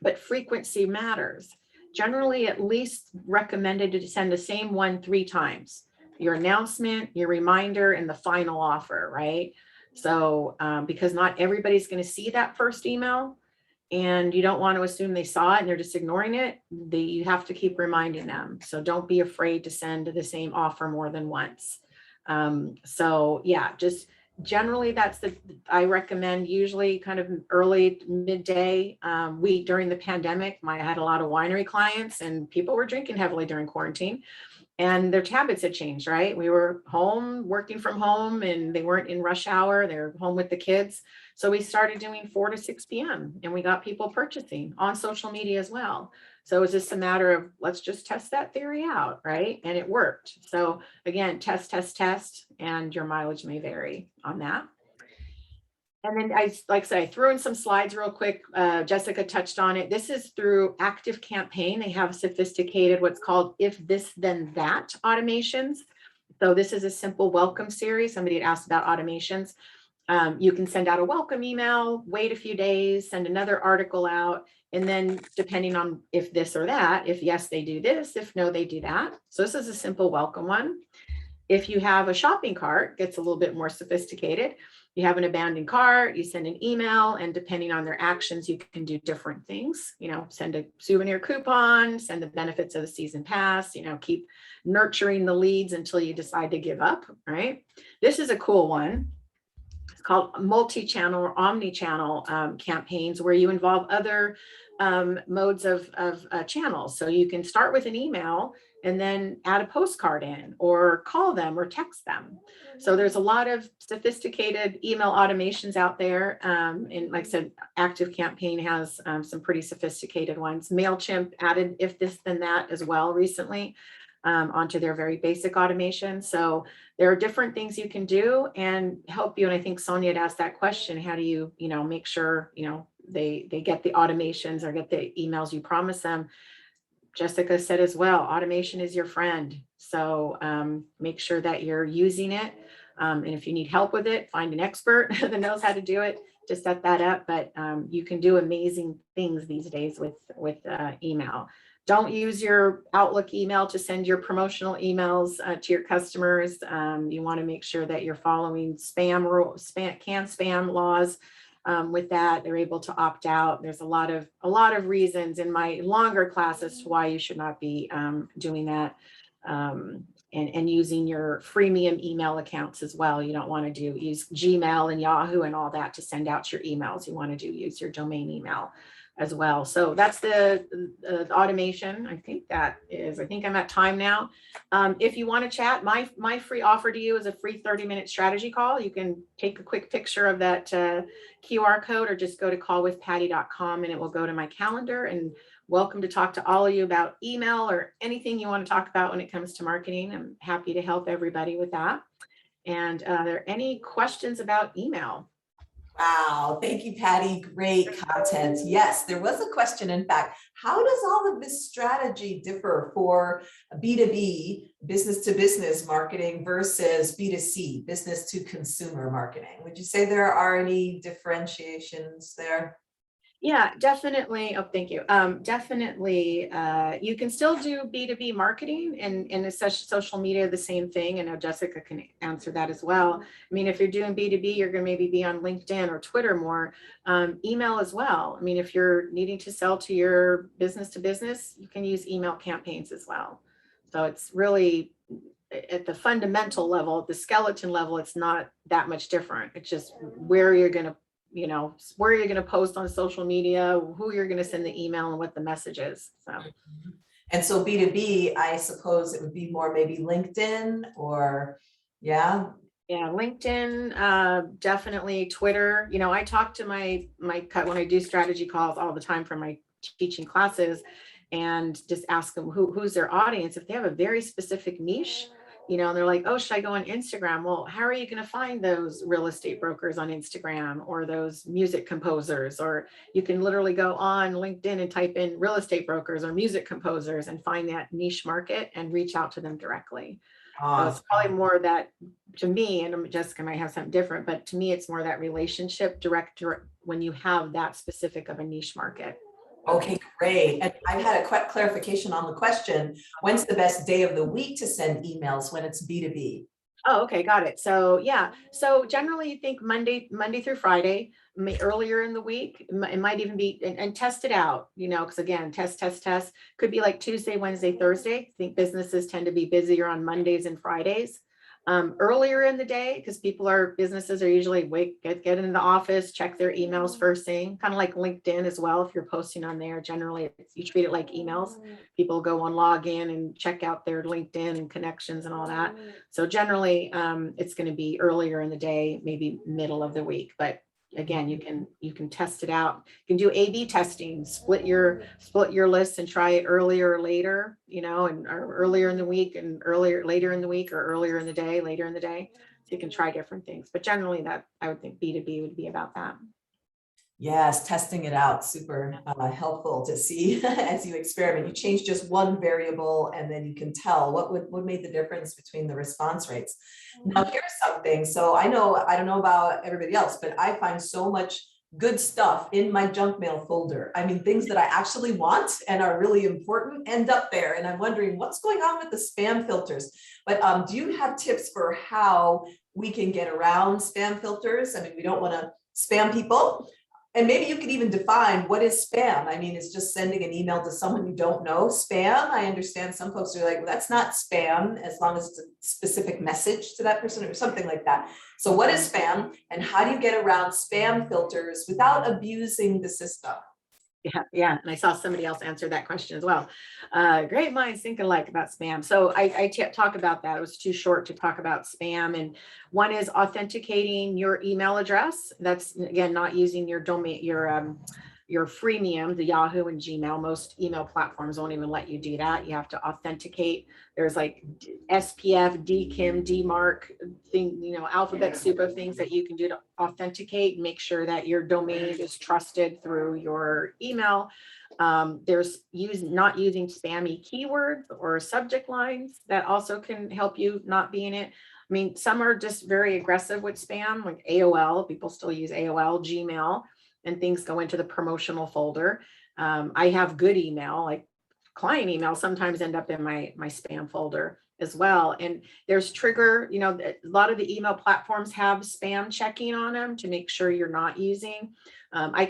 S3: but frequency matters. Generally, at least recommended to send the same one 3 times. Your announcement, your reminder, and the final offer, right? So because not everybody's going to see that first email, and you don't want to assume they saw it and they're just ignoring it. You have to keep reminding them. So don't be afraid to send the same offer more than once. So yeah, just generally I recommend usually kind of early midday. During the pandemic, I had a lot of winery clients and people were drinking heavily during quarantine. And their habits had changed, right? We were home, working from home, and they weren't in rush hour. They're home with the kids. So we started doing 4 to 6 p.m. and we got people purchasing on social media as well. So it was just a matter of, let's just test that theory out, right? And it worked. So again, test, and your mileage may vary on that. And then like I said, I threw in some slides real quick. Jessica touched on it. This is through Active Campaign. They have sophisticated what's called if this then that automations. So this is a simple welcome series. Somebody had asked about automations. You can send out a welcome email, wait a few days, send another article out. And then depending on if this or that, if yes, they do this, if no, they do that. So this is a simple welcome one. If you have a shopping cart, it gets a little bit more sophisticated. you have an abandoned cart, you send an email, and depending on their actions, you can do different things. Send a souvenir coupon, send the benefits of the season pass, keep nurturing the leads until you decide to give up, right? This is a cool one. It's called multi-channel or omni-channel campaigns, where you involve other modes of channels. So you can start with an email and then add a postcard in, or call them or text them. So there's a lot of sophisticated email automations out there. And like I said, Active Campaign has some pretty sophisticated ones. MailChimp added if this then that as well recently onto their very basic automation. So there are different things you can do and help you. And I think Sonia had asked that question, how do you, make sure, they get the automations or get the emails you promise them. Jessica said as well, automation is your friend. So make sure that you're using it. And if you need help with it, find an expert that knows how to do it to set that up. But you can do amazing things these days with email. Don't use your Outlook email to send your promotional emails to your customers. You want to make sure that you're following spam laws. With that, they're able to opt out. There's a lot of reasons in my longer class as to why you should not be doing that, and using your freemium email accounts as well. You don't want to use Gmail and Yahoo and all that to send out your emails. You want to use your domain email as well. So that's the automation. I think I'm at time now. If you want to chat, my free offer to you is a free 30-minute strategy call. You can take a quick picture of that QR code, or just go to callwithpatty.com and it will go to my calendar. And welcome to talk to all of you about email or anything you want to talk about when it comes to marketing. I'm happy to help everybody with that. And are there any questions about email?
S1: Wow, thank you, Patty. Great content. Yes, there was a question. In fact, how does all of this strategy differ for B2B, business to business marketing versus B2C, business to consumer marketing? Would you say there are any differentiations there?
S3: Yeah, definitely. Oh, thank you. Definitely. You can still do B2B marketing and social media, the same thing. And now Jessica can answer that as well. I mean, if you're doing B2B, you're going to maybe be on LinkedIn or Twitter more, email as well. I mean, if you're needing to sell to your business to business, you can use email campaigns as well. So it's really at the fundamental level, at the skeleton level, it's not that much different. It's just where you're going to where you're going to post on social media, who you're going to send the email, and what the message is. So,
S1: and so B2B, I suppose it would be more maybe LinkedIn or, yeah,
S3: LinkedIn, definitely Twitter. I talk to my when I do strategy calls all the time for my teaching classes, and just ask them who's their audience. If they have a very specific niche, and they're like, oh, should I go on Instagram? Well, how are you going to find those real estate brokers on Instagram, or those music composers? Or you can literally go on LinkedIn and type in real estate brokers or music composers and find that niche market and reach out to them directly. So it's probably more that, to me, and Jessica might have something different, but to me, it's more that relationship direct when you have that specific of a niche market.
S1: Okay, great. And I had a quick clarification on the question. When's the best day of the week to send emails when it's B2B?
S3: Oh, okay, got it. So yeah, so generally you think Monday through Friday, earlier in the week. It might even be, and test it out, because again, test. Could be like Tuesday, Wednesday, Thursday. I think businesses tend to be busier on Mondays and Fridays. Earlier in the day, because businesses are usually get into the office, check their emails first thing, kind of like LinkedIn as well. If you're posting on there, generally you treat it like emails. People go on, log in and check out their LinkedIn and connections and all that. So generally it's going to be earlier in the day, maybe middle of the week. But again, you can test it out. You can do A/B testing, split your list and try it earlier or later, and or earlier in the week and later in the week, or earlier in the day, later in the day. So you can try different things, but generally that I would think B2B would be about that.
S1: Yes, testing it out, super helpful to see as you experiment. You change just one variable and then you can tell what made the difference between the response rates. Now here's something. So I don't know about everybody else, but I find so much good stuff in my junk mail folder. I mean, things that I actually want and are really important end up there. And I'm wondering what's going on with the spam filters. But do you have tips for how we can get around spam filters. I mean, we don't want to spam people. And maybe you could even define what is spam. I mean, it's just sending an email to someone you don't know. Spam, I understand some folks are like, well, that's not spam as long as it's a specific message to that person or something like that. So what is spam and how do you get around spam filters without abusing the system?
S3: Yeah. And I saw somebody else answer that question as well. Great minds think alike about spam. So I talk about that. It was too short to talk about spam. And one is authenticating your email address. That's, again, not using your domain, your freemium, the Yahoo and Gmail. Most email platforms won't even let you do that. You have to authenticate. There's like SPF, DKIM, DMARC thing, alphabet soup of things that you can do to authenticate and make sure that your domain is trusted through your email. There's not using spammy keywords or subject lines that also can help you not be in it. I mean, some are just very aggressive with spam, like AOL. People still use AOL, Gmail, and things go into the promotional folder. I have good email, like client email sometimes end up in my spam folder as well. And there's trigger, a lot of the email platforms have spam checking on them to make sure you're not using. I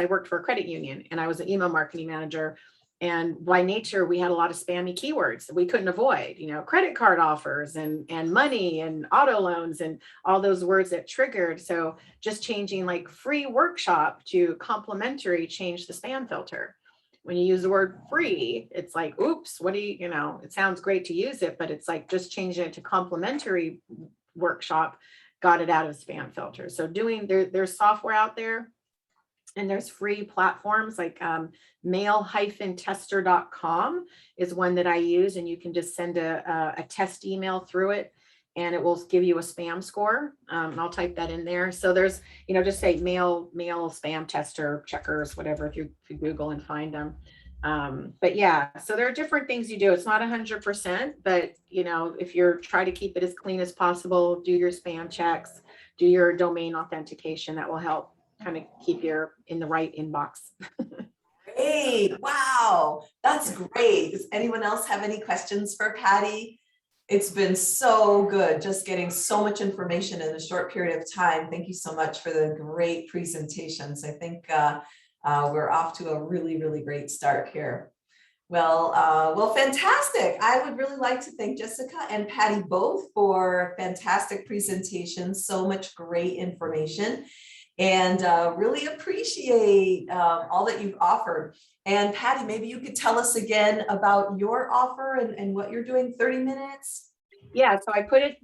S3: worked for a credit union and I was an email marketing manager. And by nature, we had a lot of spammy keywords that we couldn't avoid, credit card offers and money and auto loans and all those words that triggered. So just changing like free workshop to complimentary changed the spam filter. When you use the word free, it's like, oops, what do you, it sounds great to use it, but it's like just changing it to complimentary workshop, got it out of spam filter. So there's software out there. And there's free platforms like mail-tester.com is one that I use, and you can just send a test email through it and it will give you a spam score. And I'll type that in there. So there's, just say mail spam tester checkers, whatever, if you Google and find them. But yeah, so there are different things you do. It's not 100%, but if you're trying to keep it as clean as possible, do your spam checks, do your domain authentication, that will help kind of keep your in the right inbox.
S1: Great. Wow. That's great. Does anyone else have any questions for Patty? It's been so good just getting so much information in a short period of time. Thank you so much for the great presentations. I think we're off to a really, really great start here. Well, fantastic. I would really like to thank Jessica and Patty both for fantastic presentations. So much great information. And really appreciate all that you've offered. And Patty, maybe you could tell us again about your offer and what you're doing, 30 minutes.
S3: Yeah, so I put it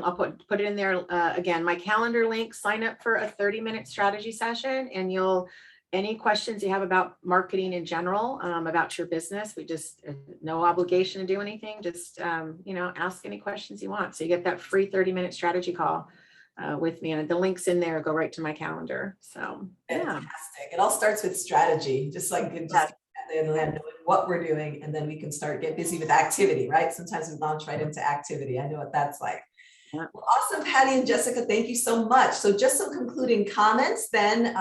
S3: I'll put it in there again, my calendar link, sign up for a 30-minute strategy session, and any questions you have about marketing in general, about your business, we just, no obligation to do anything, just, ask any questions you want. So you get that free 30-minute strategy call with me, and the links in there go right to my calendar. So yeah,
S1: fantastic. It all starts with strategy, just knowing what we're doing, and then we can get busy with activity, right? Sometimes we launch right into activity. I know what that's like. Yeah. Well, awesome, Patty and Jessica, thank you so much. So just some concluding comments then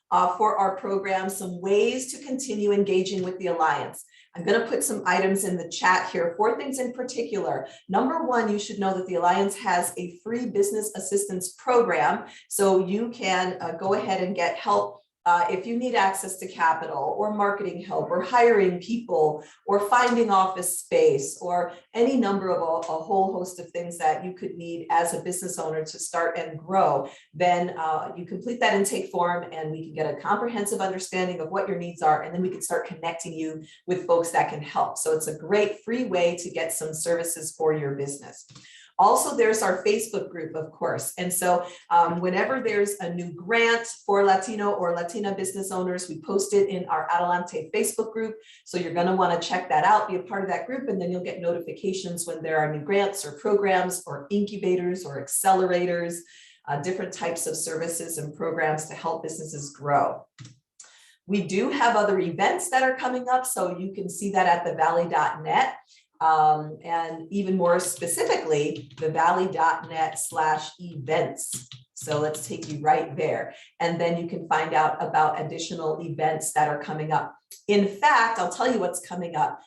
S1: for our program, some ways to continue engaging with the Alliance. I'm going to put some items in the chat here, 4 things in particular. Number 1, you should know that the Alliance has a free business assistance program. So you can go ahead and get help if you need access to capital or marketing help or hiring people or finding office space or any number of a whole host of things that you could need as a business owner to start and grow, then you complete that intake form and we can get a comprehensive understanding of what your needs are, and then we can start connecting you with folks that can help. So it's a great free way to get some services for your business. Also, there's our Facebook group, of course. And so whenever there's a new grant for Latino or Latina business owners, we post it in our Adelante Facebook group. So you're going to want to check that out, be a part of that group, and then you'll get notifications when there are new grants or programs or incubators or accelerators, different types of services and programs to help businesses grow. We do have other events that are coming up, so you can see that at thevalley.net. And even more specifically, thevalley.net/events. So let's take you right there. And then you can find out about additional events that are coming up. In fact, I'll tell you what's coming up.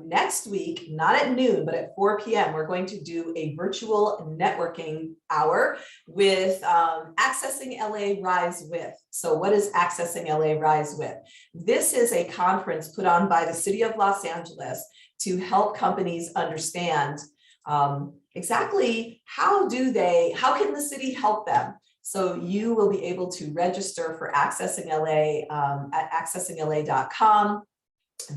S1: Next week, not at noon, but at 4 p.m., we're going to do a virtual networking hour with Accessing LA Rise With. So what is Accessing LA Rise With? This is a conference put on by the City of Los Angeles to help companies understand exactly how can the city help them? So you will be able to register for Accessing LA at accessingla.com.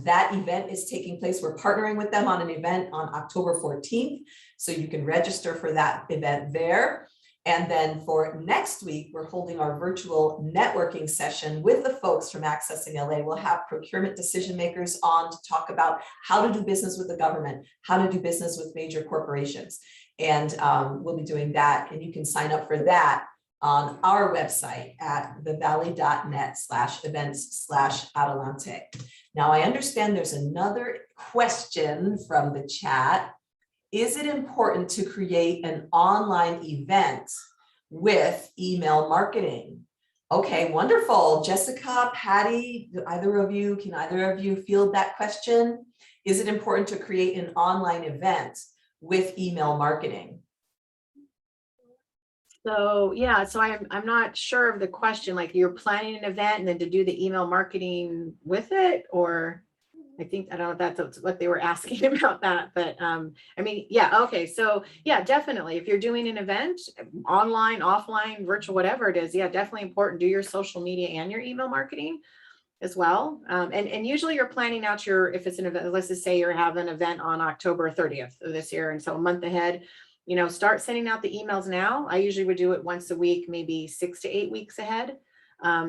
S1: That event is taking place. We're partnering with them on an event on October 14th. So you can register for that event there. And then for next week, we're holding our virtual networking session with the folks from Accessing LA. We'll have procurement decision makers on to talk about how to do business with the government, how to do business with major corporations. And we'll be doing that. And you can sign up for that on our website at thevalley.net/events/Adelante. Now, I understand there's another question from the chat. Is it important to create an online event with email marketing? Okay, wonderful. Jessica, Patty, can either of you field that question? Is it important to create an online event with email marketing?
S3: So yeah, so I'm not sure of the question, like you're planning an event and then to do the email marketing with it, or I don't know if that's what they were asking about that, but I mean, yeah, okay. So yeah, definitely. If you're doing an event, online, offline, virtual, whatever it is, yeah, definitely important. Do your social media and your email marketing as well. And usually you're planning out if it's an event, let's just say you're having an event on October 30th of this year. And so a month ahead, start sending out the emails now. I usually would do it once a week, maybe 6 to 8 weeks ahead.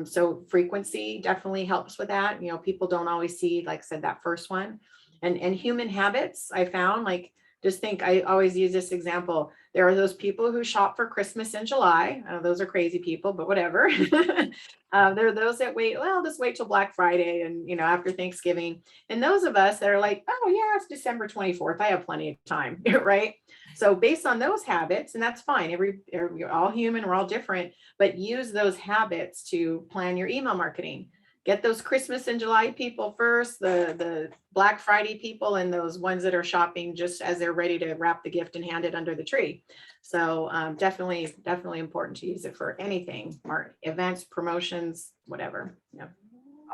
S3: So frequency definitely helps with that. People don't always see, like I said, that first one. And human habits, I found, like, just think, I always use this example. There are those people who shop for Christmas in July. Those are crazy people, but whatever. There are those that just wait till Black Friday and, after Thanksgiving. And those of us that are like, oh yeah, it's December 24th. I have plenty of time, right? So based on those habits, and that's fine. You're all human, we're all different, but use those habits to plan your email marketing. Get those Christmas and July people first, the Black Friday people, and those ones that are shopping just as they're ready to wrap the gift and hand it under the tree. So definitely important to use it for anything, events, promotions, whatever. Yeah.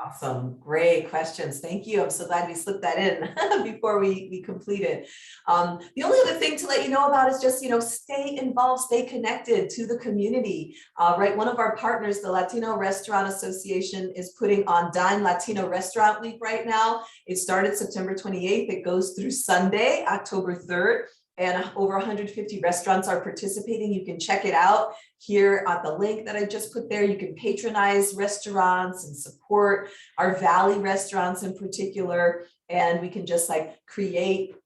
S1: Awesome. Great questions. Thank you. I'm so glad we slipped that in before we completed. The only other thing to let you know about is just, stay involved, stay connected to the community, right? One of our partners, the Latino Restaurant Association, is putting on Dine Latino Restaurant Week right now. It started September 28th. It goes through Sunday, October 3rd. And over 150 restaurants are participating. You can check it out here at the link that I just put there. You can patronize restaurants and support our Valley restaurants in particular. And we can just create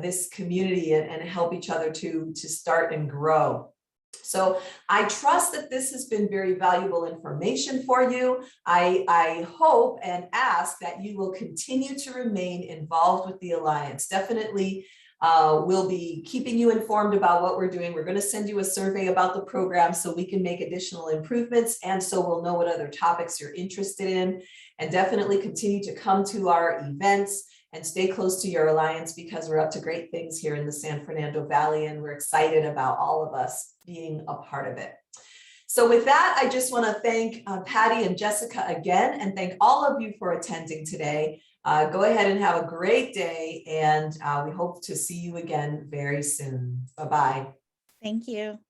S1: this community and help each other to start and grow. So I trust that this has been very valuable information for you. I hope and ask that you will continue to remain involved with the Alliance. Definitely. We'll be keeping you informed about what we're doing. We're going to send you a survey about the program so we can make additional improvements, and so we'll know what other topics you're interested in. And definitely continue to come to our events and stay close to your Alliance, because we're up to great things here in the San Fernando Valley, and we're excited about all of us being a part of it. So with that, I just want to thank Patty and Jessica again, and thank all of you for attending today. Go ahead and have a great day, and we hope to see you again very soon. Bye-bye.
S2: Thank you.